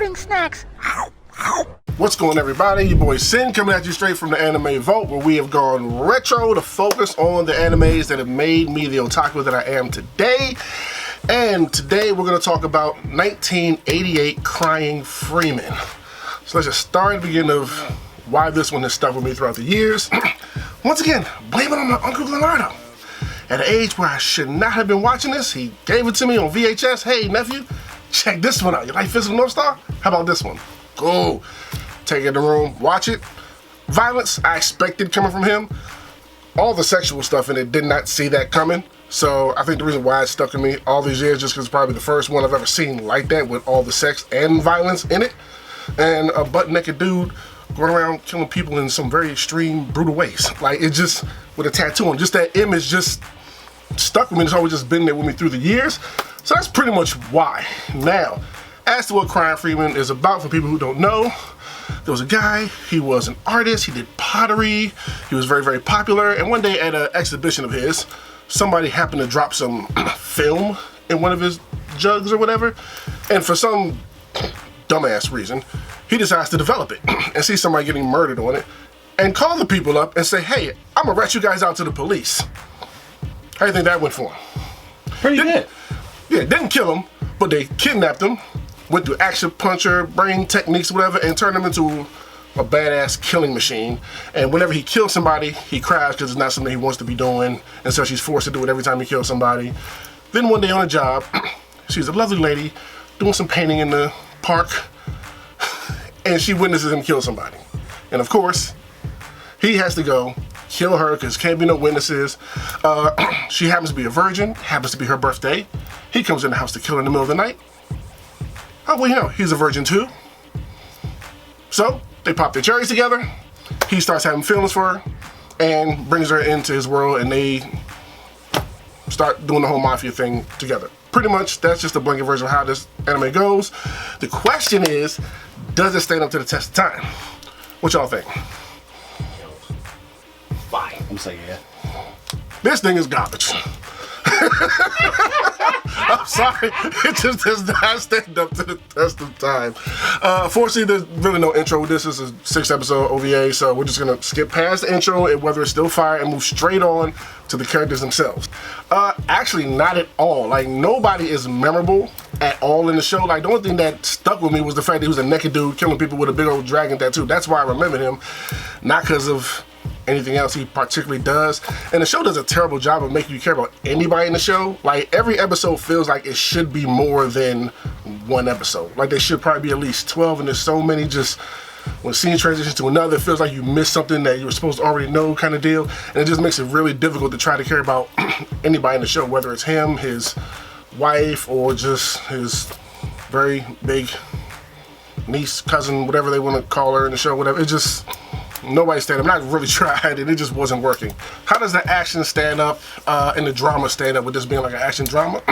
pudding snacks. What's going on, everybody? Your boy Sin coming at you straight from the Anime Vault, where we have gone retro to focus on the animes that have made me the otaku that I am today. And today we're going to talk about 1988 Crying Freeman. So let's just start at the beginning of why this one has stuck with me throughout the years. Once again, blame it on my Uncle Leonardo. At an age where I should not have been watching this, he gave it to me on VHS. Hey, nephew, check this one out. You like Physical North Star? How about this one? Cool. Take it in the room, watch it. Violence, I expected coming from him. All the sexual stuff in it, did not see that coming. So I think the reason why it stuck in me all these years, just because it's probably the first one I've ever seen like that with all the sex and violence in it. And a butt-naked dude going around killing people in some very extreme, brutal ways. Like, it just, with a tattoo on, just that image just stuck with me. It's always just been there with me through the years. So that's pretty much why. Now, as to what Crying Freeman is about, for people who don't know, there was a guy, he was an artist, he did pottery, he was very, very popular, and one day at an exhibition of his, somebody happened to drop some film in one of his jugs or whatever, and for some dumbass reason, he decides to develop it and see somebody getting murdered on it, and call the people up and say, hey, I'm gonna rat you guys out to the police. How do you think that went for him? Pretty good. Yeah, didn't kill him, but they kidnapped him, went through action puncher, brain techniques, whatever, and turned him into a badass killing machine. And whenever he kills somebody, he cries because it's not something he wants to be doing, and so she's forced to do it every time he kills somebody. Then one day on a job, she's a lovely lady doing some painting in the park, and she witnesses him kill somebody. And of course, he has to go kill her because can't be no witnesses. She happens to be a virgin, happens to be her birthday. He comes in the house to kill her in the middle of the night. Oh, well, you know, he's a virgin too. So they pop their cherries together. He starts having feelings for her and brings her into his world, and they start doing the whole mafia thing together. Pretty much, that's just a blanket version of how this anime goes. The question is, does it stand up to the test of time? What y'all think? Fine. I'm saying yeah. This thing is garbage. I'm sorry, it just does not stand up to the test of time. Fortunately, there's really no intro. This is a 6-episode OVA, so we're just gonna skip past the intro and whether it's still fire and move straight on to the characters themselves. Actually, not at all. Like, nobody is memorable at all in the show. Like, the only thing that stuck with me was the fact that he was a naked dude killing people with a big old dragon tattoo. That's why I remembered him, not because of anything else he particularly does. And the show does a terrible job of making you care about anybody in the show. Like, every episode feels like it should be more than one episode. Like, there should probably be at least 12, and there's so many. Just when a scene transitions to another, it feels like you missed something that you were supposed to already know, kind of deal. And it just makes it really difficult to try to care about anybody in the show, whether it's him, his wife, or just his very big niece, cousin, whatever they want to call her in the show, whatever. It just, nobody stand up. And I really tried, and it just wasn't working. How does the action stand up and the drama stand up with this being like an action drama?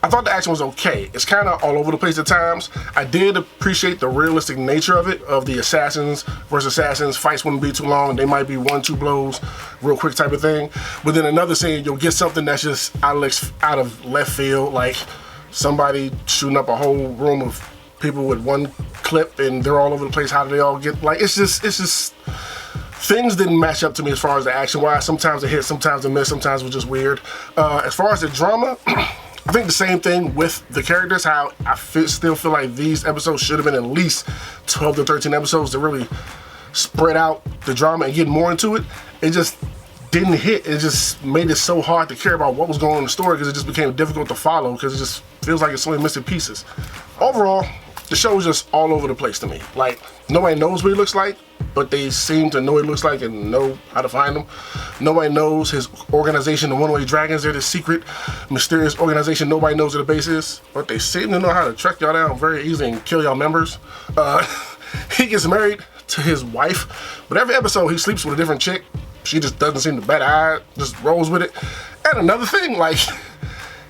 I thought the action was okay. It's kind of all over the place at times. I did appreciate the realistic nature of it, of the assassins versus assassins. Fights wouldn't be too long. They might be 1-2 blows, real quick type of thing. But then another scene, you'll get something that's just out of left field, like somebody shooting up a whole room of people with one clip and they're all over the place. How do they all get, like, it's just things didn't match up to me as far as the action wise. Sometimes it hit, sometimes it missed, sometimes it was just weird. As far as the drama, I think the same thing with the characters, how I still feel like these episodes should have been at least 12 to 13 episodes to really spread out the drama and get more into it. It just didn't hit. It just made it so hard to care about what was going on in the story because it just became difficult to follow because it just feels like it's so many missing pieces. Overall, the show is just all over the place to me. Like, nobody knows what he looks like, but they seem to know what he looks like and know how to find him. Nobody knows his organization, the One-Way Dragons. They're this secret, mysterious organization nobody knows what the base is, but they seem to know how to track y'all down very easily and kill y'all members. He gets married to his wife, but every episode he sleeps with a different chick. She just doesn't seem to bat an eye, just rolls with it. And another thing, like,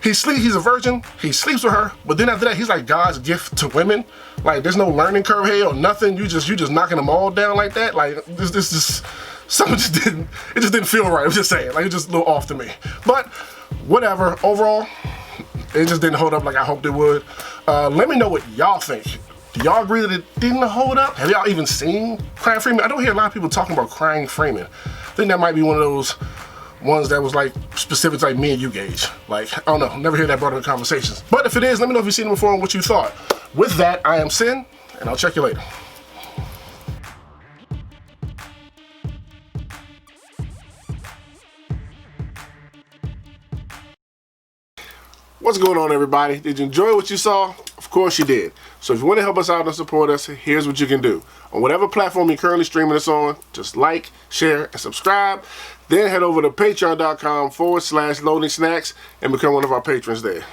he's a virgin, he sleeps with her, but then after that, he's like God's gift to women. Like, there's no learning curve here or nothing. You just knocking them all down like that. Like, this just, something just didn't feel right. I'm just saying, like, it's just a little off to me. But whatever, overall, it just didn't hold up like I hoped it would. Let me know what y'all think Do y'all agree that it didn't hold up? Have y'all even seen Crying Freeman? I don't hear a lot of people talking about Crying Freeman. I think that might be one of those ones that was like specific to like me and you, Gage. Like, I don't know, never hear that brought up in conversations. But if it is, let me know if you've seen it before and what you thought. With that, I am Sin, and I'll check you later. What's going on, everybody? Did you enjoy what you saw? Of course you did. So if you want to help us out and support us, here's what you can do. On whatever platform you're currently streaming us on, just like, share, and subscribe. Then head over to patreon.com/loading snacks and become one of our patrons there.